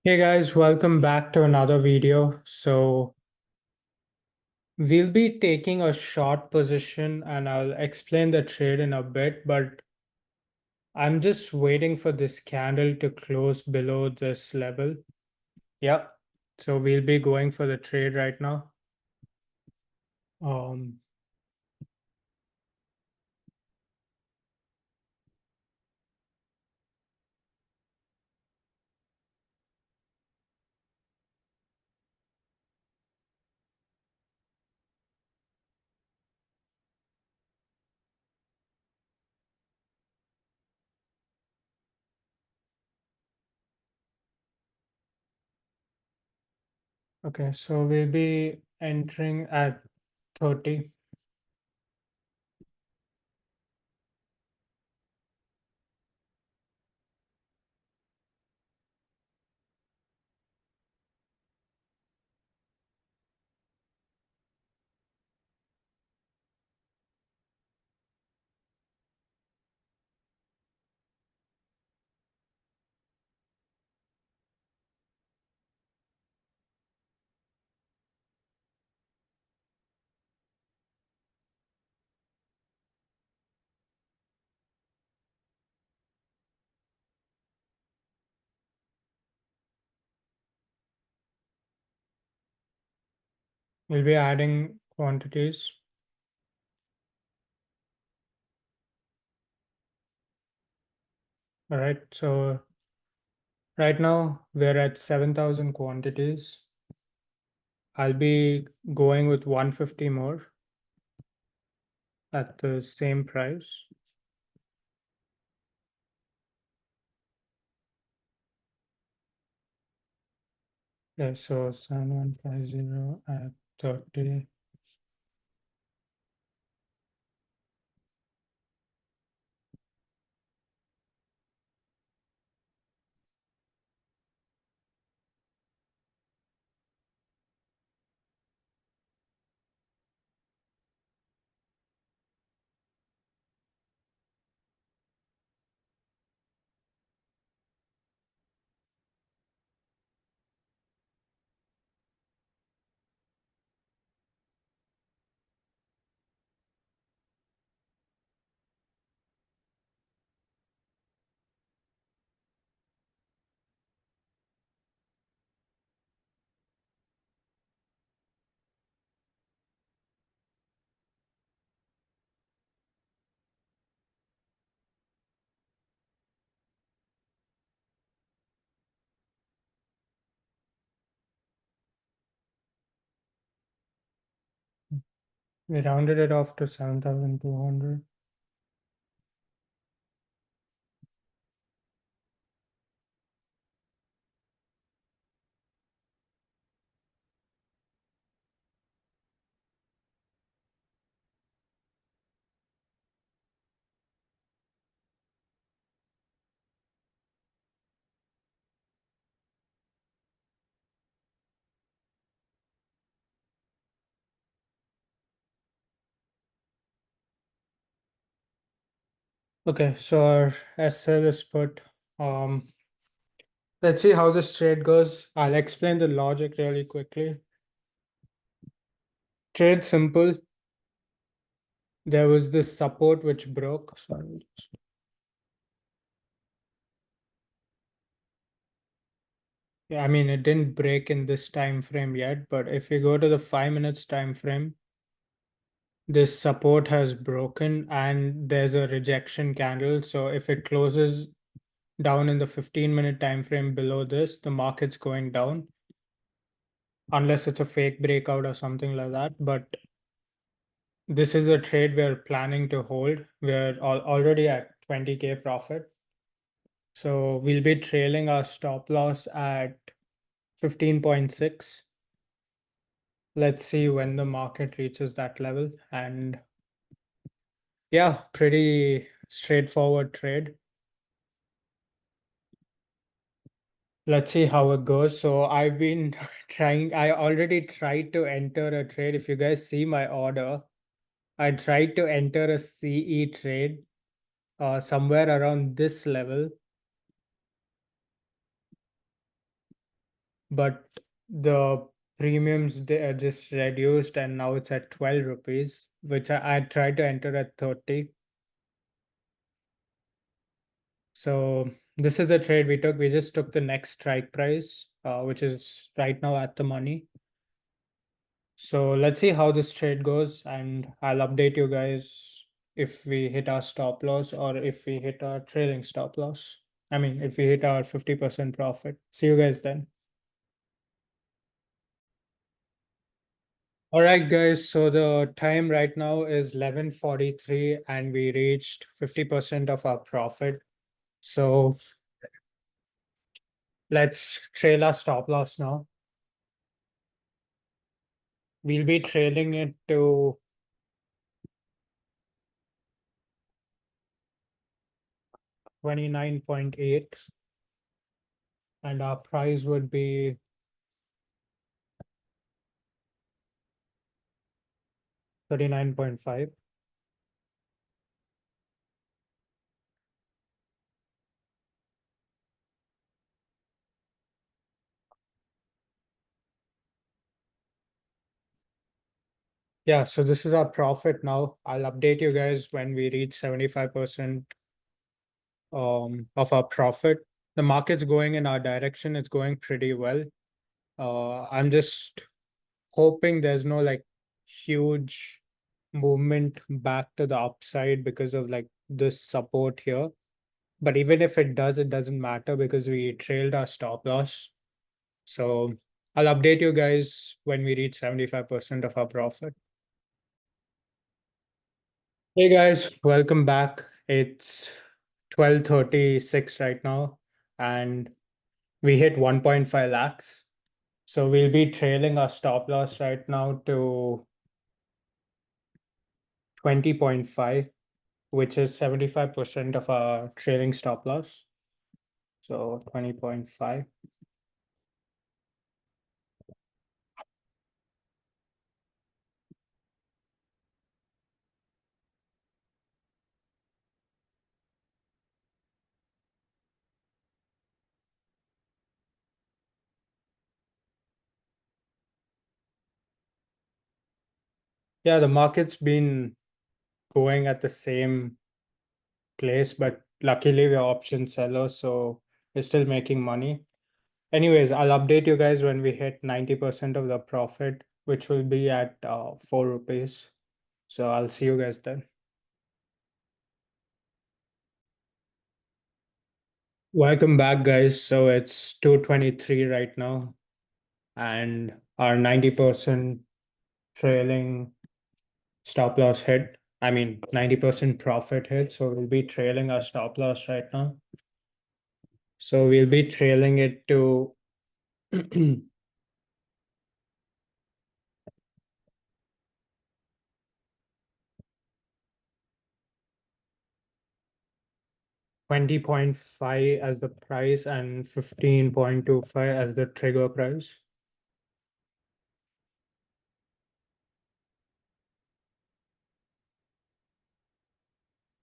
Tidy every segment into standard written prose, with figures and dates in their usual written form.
Hey guys, welcome back to another video. So we'll be taking a short position and I'll explain the trade in a bit, but I'm just waiting for this candle to close below this level. Yep. So we'll be going for the trade right now. Um, okay, so we'll be entering at 30. We'll be adding quantities. All right, so right now we're at 7,000 quantities. I'll be going with 150 more at the same price. Yeah, so 7150 at 30. We rounded it off to 7,200. Okay, so our SL is put. Um, let's see how this trade goes. I'll explain the logic really quickly. Trade simple. There was this support which broke. Sorry. Yeah, I mean it didn't break in this time frame yet, but if you go to the 5 minutes time frame, this support has broken and there's a rejection candle. So if it closes down in the 15-minute time frame below this, the market's going down unless it's a fake breakout or something like that. But this is a trade we're planning to hold. We're already at 20K profit. So we'll be trailing our stop loss at 15.6. Let's see when the market reaches that level. And yeah, pretty straightforward trade. Let's see how it goes. So I've been I already tried to enter a trade. If you guys see my order, I tried to enter a CE trade somewhere around this level. but the premiums they are just reduced and now it's at 12 rupees, which I tried to enter at 30. So this is the trade we took. We just took the next strike price, which is right now at the money. So let's see how this trade goes, and I'll update you guys if we hit our stop loss or if we hit our trailing stop loss. I mean, if we hit our 50% profit. See you guys then. All right, guys. So the time right now is 11:43 and we reached 50% of our profit. So let's trail our stop loss now. We'll be trailing it to 29.8 and our price would be 39.5. Yeah, so this is our profit now. I'll update you guys when we reach 75% of our profit. The market's going in our direction. It's going pretty well. I'm just hoping there's no like huge movement back to the upside because of like this support here. But even if it does, it doesn't matter because we trailed our stop loss. So I'll update you guys when we reach 75% of our profit. Hey guys, welcome back. It's 12:36 right now, and we hit 1.5 lakhs. So we'll be trailing our stop loss right now to 20.5, which is 75% of our trailing stop loss. So 20.5. Yeah, the market's been going at the same place, but luckily we're option sellers, so we're still making money. Anyways, I'll update you guys when we hit 90% of the profit, which will be at 4 rupees. So I'll see you guys then. Welcome back, guys. So it's 2:23 right now, and our 90% trailing stop loss hit. I mean, 90% profit hit. So we'll be trailing our stop loss right now. So we'll be trailing it to 20.5 as the price and 15.25 as the trigger price.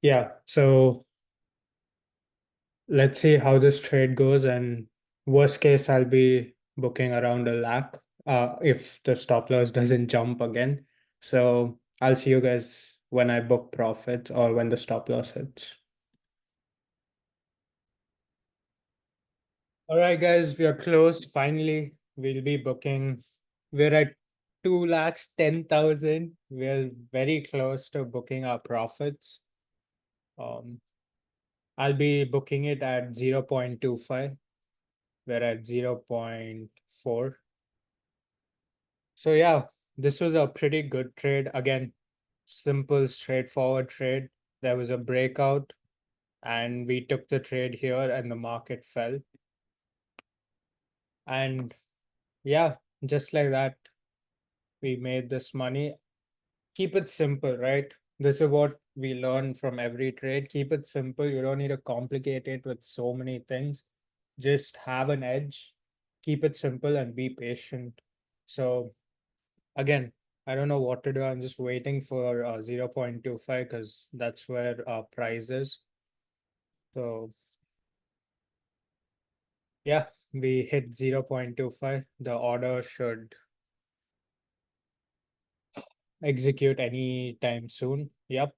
Yeah, so let's see how this trade goes, and worst case I'll be booking around a lakh if the stop loss doesn't jump again. So I'll see you guys when I book profits or when the stop loss hits. All right, guys, we are close. Finally, we'll be booking. We're at 2,10,000. We're very close to booking our profits. Um, I'll be booking it at 0.25. We're at 0.4. So yeah, this was a pretty good trade. Again, simple, straightforward trade. There was a breakout and we took the trade here and the market fell. And yeah, just like that, we made this money. Keep it simple, right? This is what we learn from every trade. Keep it simple. You don't need to complicate it with so many things. Just have an edge, keep it simple, and be patient. So again, I don't know what to do. I'm just waiting for 0.25 because that's where our price is. So yeah, we hit 0.25, the order should execute any time soon. Yep.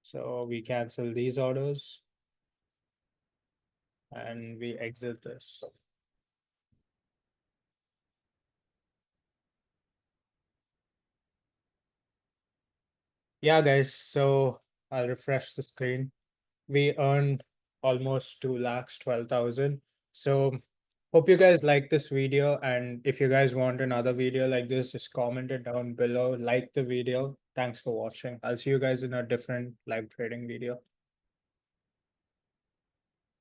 So we cancel these orders and we exit this. Yeah, guys. So I'll refresh the screen. We earned almost 2 lakhs, 12,000. So hope you guys like this video. And if you guys want another video like this, just comment it down below, like the video. Thanks for watching. I'll see you guys in a different live trading video.